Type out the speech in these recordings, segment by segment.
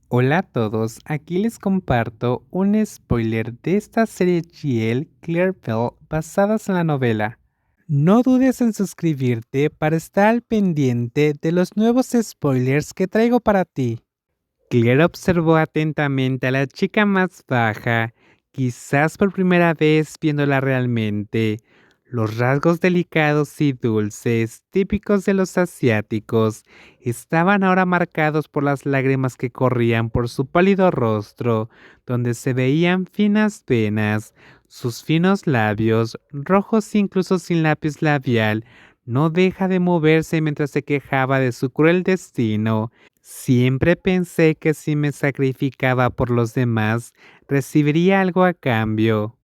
Hola a todos, aquí les comparto un spoiler de esta serie GL Clearville basadas en la novela. No dudes en suscribirte para estar al pendiente de los nuevos spoilers que traigo para ti. Claire observó atentamente a la chica más baja, quizás por primera vez viéndola realmente. Los rasgos delicados y dulces, típicos de los asiáticos, estaban ahora marcados por las lágrimas que corrían por su pálido rostro, donde se veían finas venas. Sus finos labios, rojos incluso sin lápiz labial, no deja de moverse mientras se quejaba de su cruel destino. Siempre pensé que si me sacrificaba por los demás, recibiría algo a cambio.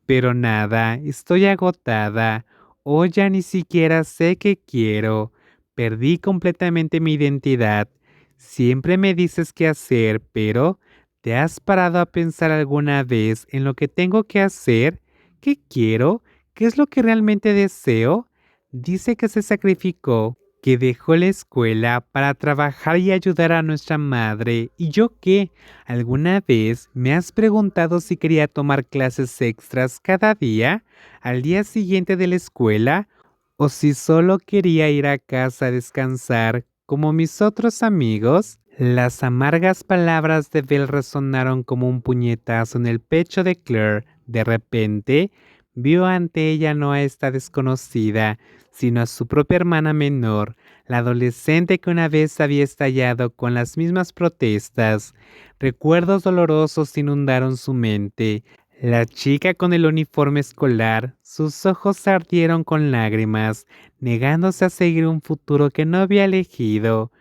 Pero nada, estoy agotada. Hoy ya ni siquiera sé qué quiero. Perdí completamente mi identidad. Siempre me dices qué hacer, pero ¿te has parado a pensar alguna vez en lo que tengo que hacer? ¿Qué quiero? ¿Qué es lo que realmente deseo? Dice que se sacrificó, que dejó la escuela para trabajar y ayudar a nuestra madre. ¿Y yo qué? ¿Alguna vez me has preguntado si quería tomar clases extras cada día, al día siguiente de la escuela, o si solo quería ir a casa a descansar, como mis otros amigos? Las amargas palabras de Belle resonaron como un puñetazo en el pecho de Claire. De repente, vio ante ella no a esta desconocida, sino a su propia hermana menor, la adolescente que una vez había estallado con las mismas protestas. Recuerdos dolorosos inundaron su mente. La chica con el uniforme escolar, sus ojos ardieron con lágrimas, negándose a seguir un futuro que no había elegido.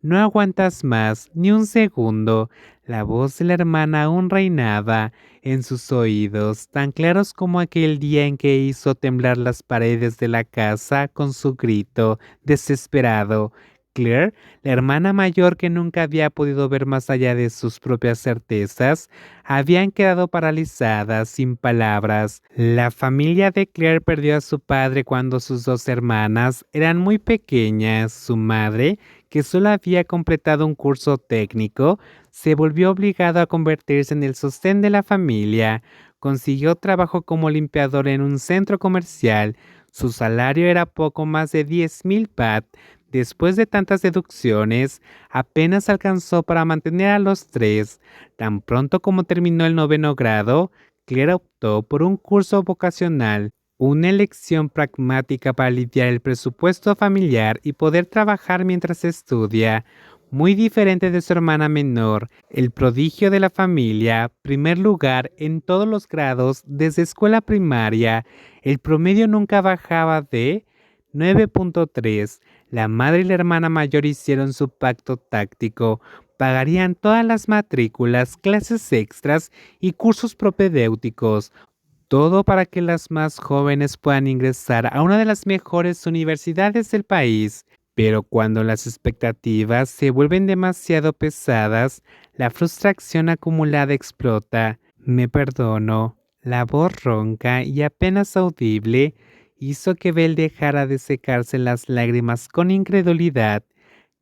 No aguantas más, ni un segundo. La voz de la hermana aún reinaba en sus oídos, tan claros como aquel día en que hizo temblar las paredes de la casa con su grito desesperado. Claire, la hermana mayor que nunca había podido ver más allá de sus propias certezas, habían quedado paralizadas, sin palabras. La familia de Claire perdió a su padre cuando sus dos hermanas eran muy pequeñas. Su madre, que solo había completado un curso técnico, se volvió obligado a convertirse en el sostén de la familia. Consiguió trabajo como limpiador en un centro comercial. Su salario era poco más de 10,000 baht. Después de tantas deducciones, apenas alcanzó para mantener a los tres. Tan pronto como terminó el noveno grado, Claire optó por un curso vocacional, una elección pragmática para aliviar el presupuesto familiar y poder trabajar mientras estudia. Muy diferente de su hermana menor, el prodigio de la familia, primer lugar en todos los grados desde escuela primaria, el promedio nunca bajaba de 9,3. La madre y la hermana mayor hicieron su pacto táctico. Pagarían todas las matrículas, clases extras y cursos propedéuticos. Todo para que las más jóvenes puedan ingresar a una de las mejores universidades del país. Pero cuando las expectativas se vuelven demasiado pesadas, la frustración acumulada explota. Me perdono. La voz ronca y apenas audible hizo que Belle dejara de secarse las lágrimas con incredulidad.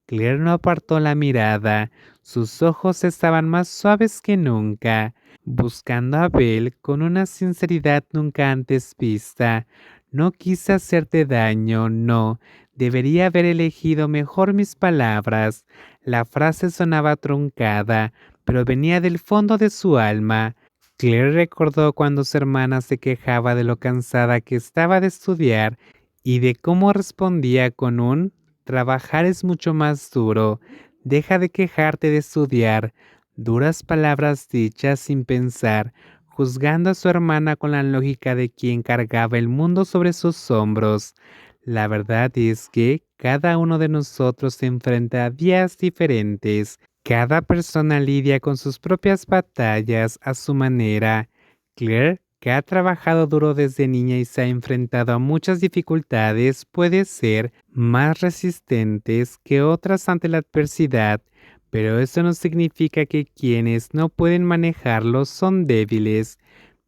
Claire no apartó la mirada, sus ojos estaban más suaves que nunca, buscando a Belle con una sinceridad nunca antes vista. No quise hacerte daño, no. Debería haber elegido mejor mis palabras. La frase sonaba truncada, pero venía del fondo de su alma. Claire recordó cuando su hermana se quejaba de lo cansada que estaba de estudiar y de cómo respondía con un trabajar es mucho más duro. Deja de quejarte de estudiar. Duras palabras dichas sin pensar, juzgando a su hermana con la lógica de quien cargaba el mundo sobre sus hombros. La verdad es que cada uno de nosotros se enfrenta a días diferentes. Cada persona lidia con sus propias batallas a su manera. Claire, que ha trabajado duro desde niña y se ha enfrentado a muchas dificultades, puede ser más resistentes que otras ante la adversidad, pero eso no significa que quienes no pueden manejarlo son débiles.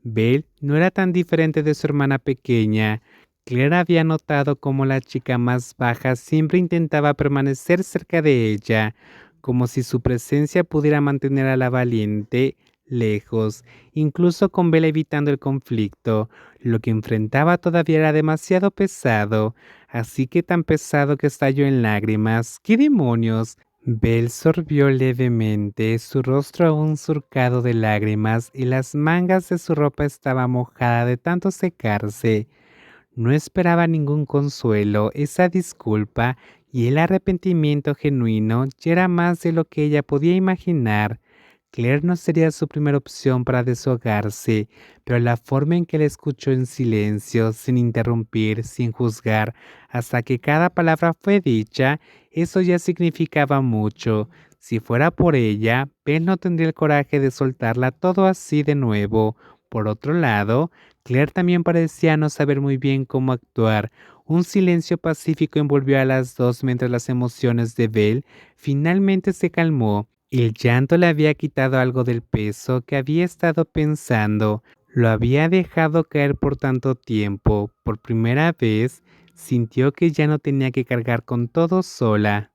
Belle no era tan diferente de su hermana pequeña. Claire había notado cómo la chica más baja siempre intentaba permanecer cerca de ella, como si su presencia pudiera mantener a la valiente lejos, incluso con Bella evitando el conflicto. Lo que enfrentaba todavía era demasiado pesado, así que tan pesado que estalló en lágrimas. ¡Qué demonios! Belle sorbió levemente, su rostro aún surcado de lágrimas y las mangas de su ropa estaba mojada de tanto secarse. No esperaba ningún consuelo, esa disculpa y el arrepentimiento genuino ya era más de lo que ella podía imaginar. Claire no sería su primera opción para deshogarse, pero la forma en que la escuchó en silencio, sin interrumpir, sin juzgar, hasta que cada palabra fue dicha, eso ya significaba mucho. Si fuera por ella, Ben no tendría el coraje de soltarla todo así de nuevo. Por otro lado, Claire también parecía no saber muy bien cómo actuar. Un silencio pacífico envolvió a las dos mientras las emociones de Belle finalmente se calmó. El llanto le había quitado algo del peso que había estado pensando. Lo había dejado caer por tanto tiempo. Por primera vez, sintió que ya no tenía que cargar con todo sola.